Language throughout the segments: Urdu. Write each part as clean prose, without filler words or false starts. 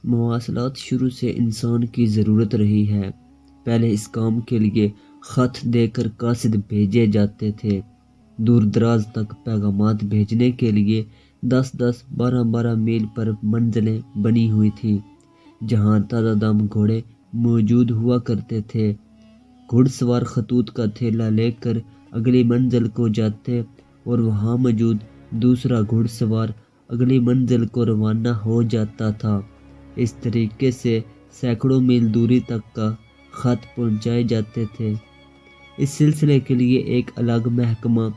مواصلات شروع سے انسان کی ضرورت رہی ہے۔ پہلے اس کام کے لیے خط دے کر قاصد بھیجے جاتے تھے۔ دور دراز تک پیغامات بھیجنے کے لیے 10-10 12 میل پر منزلیں بنی ہوئی تھیں، جہاں تازہ دم گھوڑے موجود ہوا کرتے تھے۔ گھڑ سوار خطوط کا تھیلا لے کر اگلی منزل کو جاتے اور وہاں موجود دوسرا گھڑ سوار اگلی منزل کو روانہ ہو جاتا تھا۔ اس طریقے سے سینکڑوں میل دوری تک کا خط پہنچائے جاتے تھے۔ اس سلسلے کے لیے ایک الگ محکمہ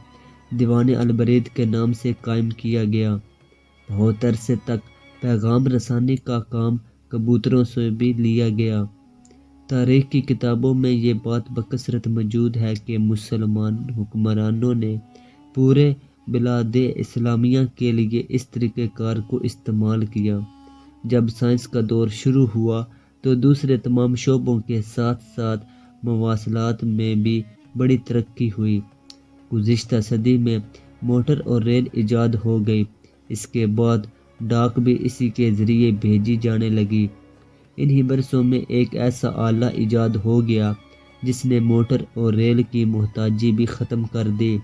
دیوان البرید کے نام سے قائم کیا گیا۔ بہت عرصے تک پیغام رسانی کا کام کبوتروں سے بھی لیا گیا۔ تاریخ کی کتابوں میں یہ بات بکثرت موجود ہے کہ مسلمان حکمرانوں نے پورے بلاد اسلامیہ کے لیے اس طریقہ کار کو استعمال کیا۔ جب سائنس کا دور شروع ہوا تو دوسرے تمام شعبوں کے ساتھ ساتھ مواصلات میں بھی بڑی ترقی ہوئی۔ گزشتہ صدی میں موٹر اور ریل ایجاد ہو گئی۔ اس کے بعد ڈاک بھی اسی کے ذریعے بھیجی جانے لگی۔ انہی برسوں میں ایک ایسا آلہ ایجاد ہو گیا جس نے موٹر اور ریل کی محتاجی بھی ختم کر دی۔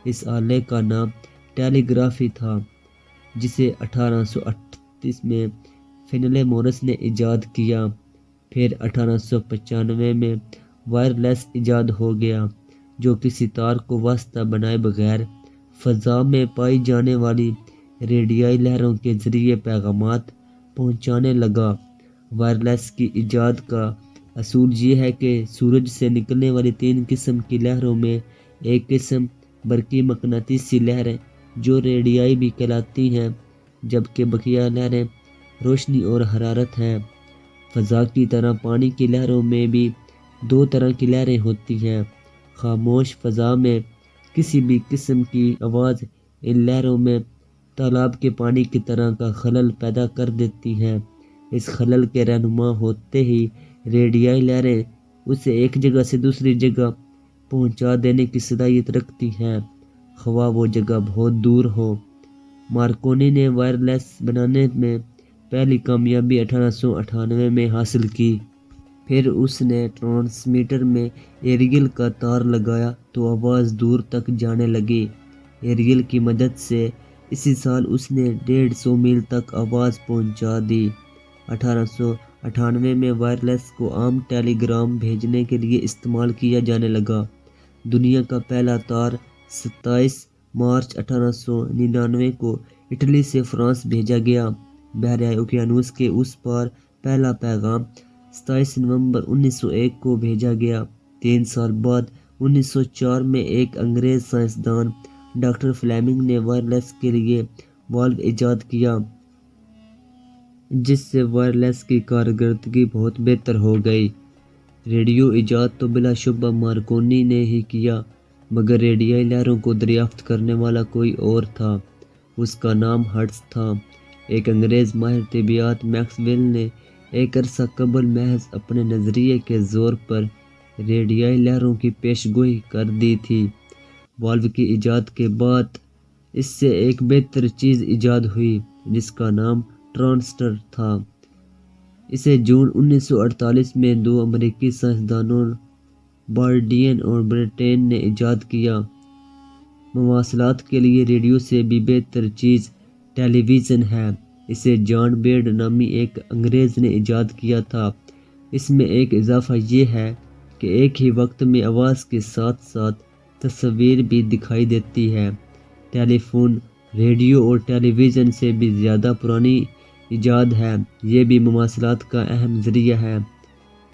اس آلے کا نام ٹیلی گرافی تھا، جسے 1838 میں فنلے مورس نے ایجاد کیا۔ پھر 1895 میں وائرلیس ایجاد ہو گیا، جو کسی تار کو واسطہ بنائے بغیر فضا میں پائی جانے والی ریڈیائی لہروں کے ذریعے پیغامات پہنچانے لگا۔ وائرلیس کی ایجاد کا اصول یہ ہے کہ سورج سے نکلنے والی 3 قسم کی لہروں میں ایک قسم برقی مقناطیسی لہریں جو ریڈیائی بھی کہلاتی ہیں، جبکہ بقیہ لہریں روشنی اور حرارت ہیں۔ فضا کی طرح پانی کی لہروں میں بھی 2 طرح کی لہریں ہوتی ہیں۔ خاموش فضا میں کسی بھی قسم کی آواز ان لہروں میں تالاب کے پانی کی طرح کا خلل پیدا کر دیتی ہیں۔ اس خلل کے رہنما ہوتے ہی ریڈیائی لہریں اسے ایک جگہ سے دوسری جگہ پہنچا دینے کی صلاحیت رکھتی ہیں، خواہ وہ جگہ بہت دور ہو۔ مارکونی نے وائرلیس بنانے میں پہلی کامیابی 1898 میں حاصل کی۔ پھر اس نے ٹرانسمیٹر میں ایریل کا تار لگایا تو آواز دور تک جانے لگی۔ ایریل کی مدد سے اسی سال اس نے 150 میل تک آواز پہنچا دی۔ 1898 میں وائرلیس کو عام ٹیلی گرام بھیجنے کے لیے استعمال کیا جانے لگا۔ دنیا کا پہلا تار 27 مارچ 1899 کو اٹلی سے فرانس بھیجا گیا۔ بحیرہ اوقیانوس کے اس پار پہلا پیغام 27 نومبر 1901 کو بھیجا گیا۔ 3 سال بعد 1904 میں ایک انگریز سائنسدان ڈاکٹر فلیمنگ نے وائرلیس کے لیے والو ایجاد کیا، جس سے وائرلیس کی کارکردگی بہت بہتر ہو گئی۔ ریڈیو ایجاد تو بلا شبہ مارکونی نے ہی کیا، مگر ریڈیائی لہروں کو دریافت کرنے والا کوئی اور تھا۔ اس کا نام ہرٹز تھا۔ ایک انگریز ماہر طبیعیات میکس ویل نے ایک عرصہ قبل محض اپنے نظریے کے زور پر ریڈیائی لہروں کی پیش گوئی کر دی تھی۔ والو کی ایجاد کے بعد اس سے ایک بہتر چیز ایجاد ہوئی جس کا نام ٹرانسٹر تھا۔ اسے جون 1948 میں 2 امریکی سائنسدانوں بالڈوین اور برٹین نے ایجاد کیا۔ مواصلات کے لیے ریڈیو سے بھی بہتر چیز ٹیلی ویژن ہے۔ اسے جان بیرڈ نامی ایک انگریز نے ایجاد کیا تھا۔ اس میں ایک اضافہ یہ ہے کہ ایک ہی وقت میں آواز کے ساتھ ساتھ تصویر بھی دکھائی دیتی ہے۔ ٹیلی فون ریڈیو اور ٹیلی ویژن سے بھی زیادہ پرانی ایجاد ہے۔ یہ بھی مواصلات کا اہم ذریعہ ہے۔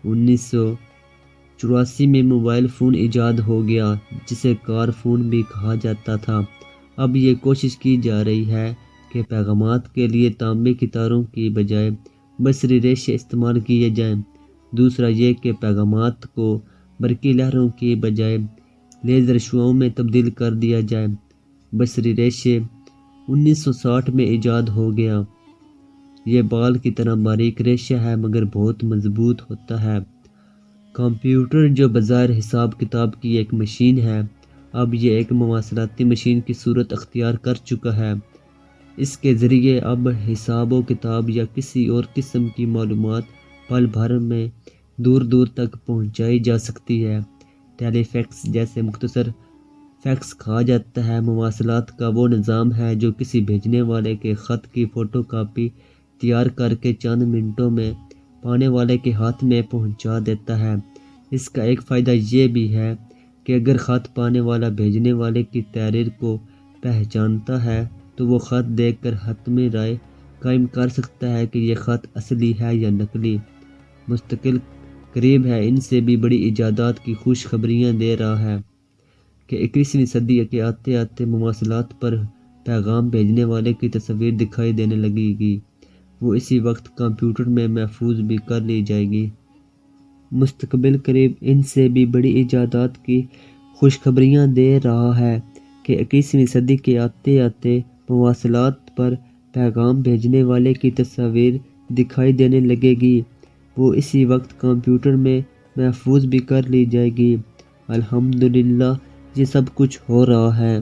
1984 میں موبائل فون ایجاد ہو گیا، جسے کار فون بھی کہا جاتا تھا۔ اب یہ کوشش کی جا رہی ہے کہ پیغامات کے لیے تانبے کی تاروں کی بجائے بصری ریشے استعمال کیے جائیں۔ دوسرا یہ کہ پیغامات کو برقی لہروں کی بجائے لیزر شعاعوں میں تبدیل کر دیا جائے۔ بصری ریشے 1960 میں ایجاد ہو گیا۔ یہ بال کی طرح باریک ریشہ ہے مگر بہت مضبوط ہوتا ہے۔ کمپیوٹر جو بظاہر حساب کتاب کی ایک مشین ہے، اب یہ ایک مواصلاتی مشین کی صورت اختیار کر چکا ہے۔ اس کے ذریعے اب حساب و کتاب یا کسی اور قسم کی معلومات پل بھر میں دور دور تک پہنچائی جا سکتی ہے۔ ٹیلی فیکس جیسے مختصر فیکس کہا جاتا ہے مواصلات کا وہ نظام ہے جو کسی بھیجنے والے کے خط کی فوٹو کاپی تیار کر کے چند منٹوں میں پانے والے کے ہاتھ میں پہنچا دیتا ہے۔ اس کا ایک فائدہ یہ بھی ہے کہ اگر خط پانے والا بھیجنے والے کی تحریر کو پہچانتا ہے تو وہ خط دیکھ کر حتمی رائے قائم کر سکتا ہے کہ یہ خط اصلی ہے یا نقلی۔ مستقل قریب ہے ان سے بھی بڑی ایجادات کی خوشخبریاں دے رہا ہے کہ 21ویں صدی کے آتے آتے مواصلات پر پیغام بھیجنے والے کی تصویر دکھائی دینے لگے گی، وہ اسی وقت کمپیوٹر میں محفوظ بھی کر لی جائے گی۔ مستقبل قریب ان سے بھی بڑی ایجادات کی خوشخبریاں دے رہا ہے کہ 21ویں صدی کے آتے آتے مواصلات پر پیغام بھیجنے والے کی تصویر دکھائی دینے لگے گی، وہ اسی وقت کمپیوٹر میں محفوظ بھی کر لی جائے گی۔ الحمدللہ یہ سب کچھ ہو رہا ہے۔